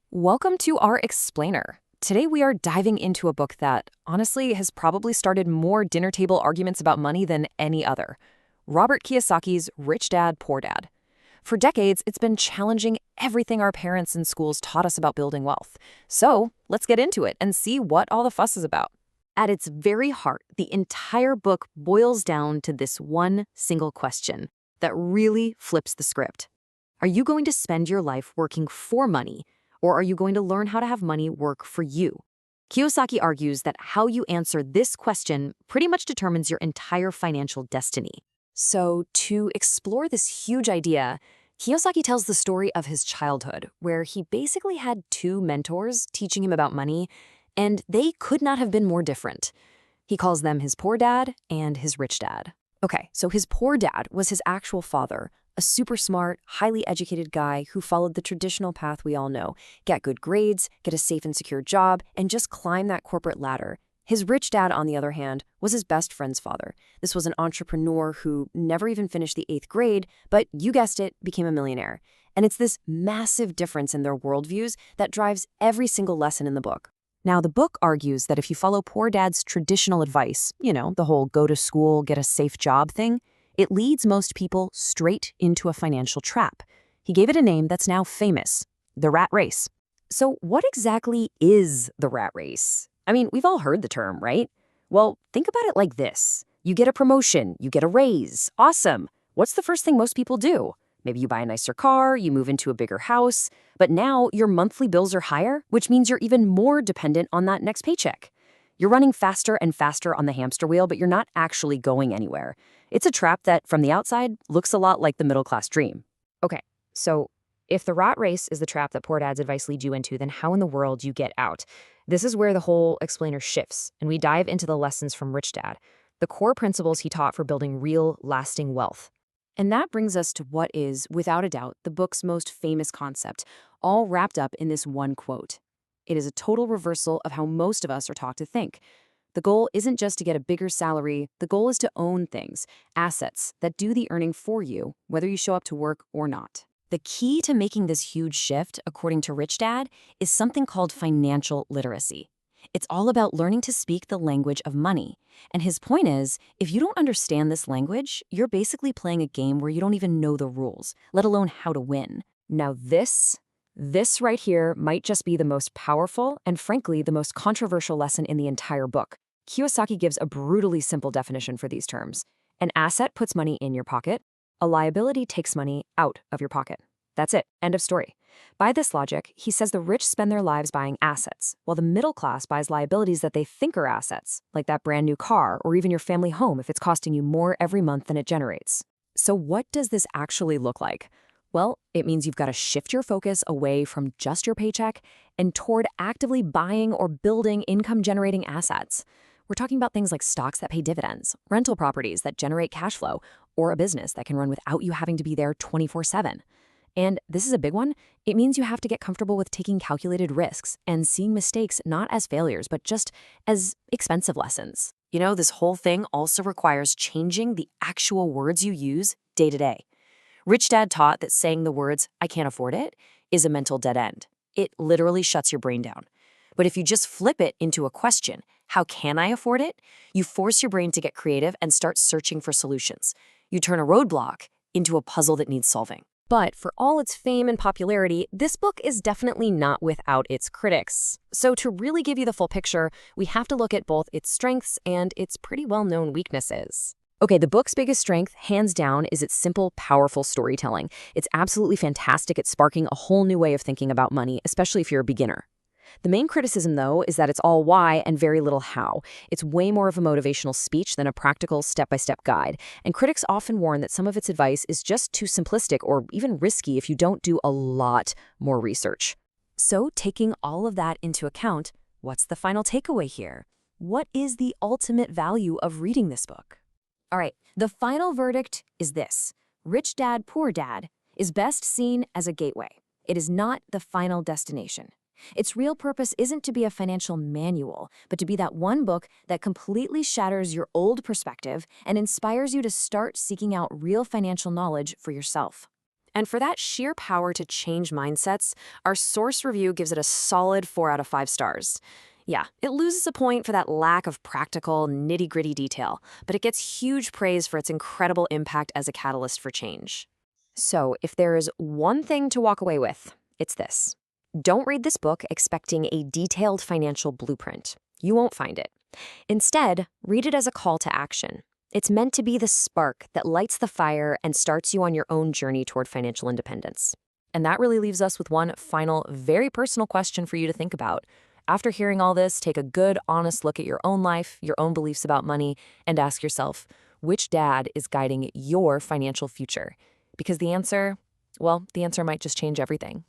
Welcome to our explainer. Today we are diving into a book that, honestly, has probably started more dinner table arguments about money than any other. Robert Kiyosaki's Rich Dad, Poor Dad. For decades, it's been challenging everything our parents and schools taught us about building wealth. So, let's get into it and see what all the fuss is about. At its very heart, the entire book boils down to this one single question that really flips the script. Are you going to spend your life working for money, or are you going to learn how to have money work for you? Kiyosaki argues that how you answer this question pretty much determines your entire financial destiny. So, to explore this huge idea, Kiyosaki tells the story of his childhood, where he basically had two mentors teaching him about money, and they could not have been more different. He calls them his poor dad and his rich dad. Okay, so his poor dad was his actual father, a super smart, highly educated guy who followed the traditional path we all know: get good grades, get a safe and secure job, and just climb that corporate ladder. His rich dad, on the other hand, was his best friend's father. This was an entrepreneur who never even finished the 8th grade, but you guessed it, became a millionaire. And it's this massive difference in their worldviews that drives every single lesson in the book. Now, the book argues that if you follow poor dad's traditional advice, the whole go to school, get a safe job thing, it leads most people straight into a financial trap. He gave it a name that's now famous: the rat race. So what exactly is the rat race? I mean, we've all heard the term, right? Well, think about it like this. You get a promotion, you get a raise. Awesome. What's the first thing most people do? Maybe you buy a nicer car, you move into a bigger house, but now your monthly bills are higher, which means you're even more dependent on that next paycheck. You're running faster and faster on the hamster wheel, but you're not actually going anywhere. It's a trap that, from the outside, looks a lot like the middle-class dream. Okay, so if the rat race is the trap that poor dad's advice leads you into, then how in the world do you get out? This is where the whole explainer shifts, and we dive into the lessons from Rich Dad, the core principles he taught for building real, lasting wealth. And that brings us to what is, without a doubt, the book's most famous concept, all wrapped up in this one quote. It is a total reversal of how most of us are taught to think. The goal isn't just to get a bigger salary, the goal is to own things, assets that do the earning for you, whether you show up to work or not. The key to making this huge shift, according to Rich Dad, is something called financial literacy. It's all about learning to speak the language of money. And his point is, if you don't understand this language, you're basically playing a game where you don't even know the rules, let alone how to win. Now this right here might just be the most powerful and, frankly, the most controversial lesson in the entire book. Kiyosaki gives a brutally simple definition for these terms. An asset puts money in your pocket. A liability takes money out of your pocket. That's it. End of story. By this logic, he says the rich spend their lives buying assets, while the middle class buys liabilities that they think are assets, like that brand new car or even your family home if it's costing you more every month than it generates. So what does this actually look like? Well, it means you've got to shift your focus away from just your paycheck and toward actively buying or building income-generating assets. We're talking about things like stocks that pay dividends, rental properties that generate cash flow, or a business that can run without you having to be there 24/7. And this is a big one. It means you have to get comfortable with taking calculated risks and seeing mistakes not as failures, but just as expensive lessons. This whole thing also requires changing the actual words you use day to day. Rich Dad taught that saying the words, "I can't afford it," is a mental dead end. It literally shuts your brain down. But if you just flip it into a question, "How can I afford it?" you force your brain to get creative and start searching for solutions. You turn a roadblock into a puzzle that needs solving. But for all its fame and popularity, this book is definitely not without its critics. So to really give you the full picture, we have to look at both its strengths and its pretty well-known weaknesses. Okay, the book's biggest strength, hands down, is its simple, powerful storytelling. It's absolutely fantastic at sparking a whole new way of thinking about money, especially if you're a beginner. The main criticism, though, is that it's all why and very little how. It's way more of a motivational speech than a practical step-by-step guide, and critics often warn that some of its advice is just too simplistic or even risky if you don't do a lot more research. So, taking all of that into account, what's the final takeaway here? What is the ultimate value of reading this book? All right, the final verdict is this: Rich Dad, Poor Dad is best seen as a gateway. It is not the final destination. Its real purpose isn't to be a financial manual, but to be that one book that completely shatters your old perspective and inspires you to start seeking out real financial knowledge for yourself. And for that sheer power to change mindsets, our source review gives it a solid 4 out of 5 stars. Yeah, it loses a point for that lack of practical, nitty-gritty detail, but it gets huge praise for its incredible impact as a catalyst for change. So, if there is one thing to walk away with, it's this. Don't read this book expecting a detailed financial blueprint. You won't find it. Instead, read it as a call to action. It's meant to be the spark that lights the fire and starts you on your own journey toward financial independence. And that really leaves us with one final, very personal question for you to think about. After hearing all this, take a good, honest look at your own life, your own beliefs about money, and ask yourself, which dad is guiding your financial future? Because the answer might just change everything.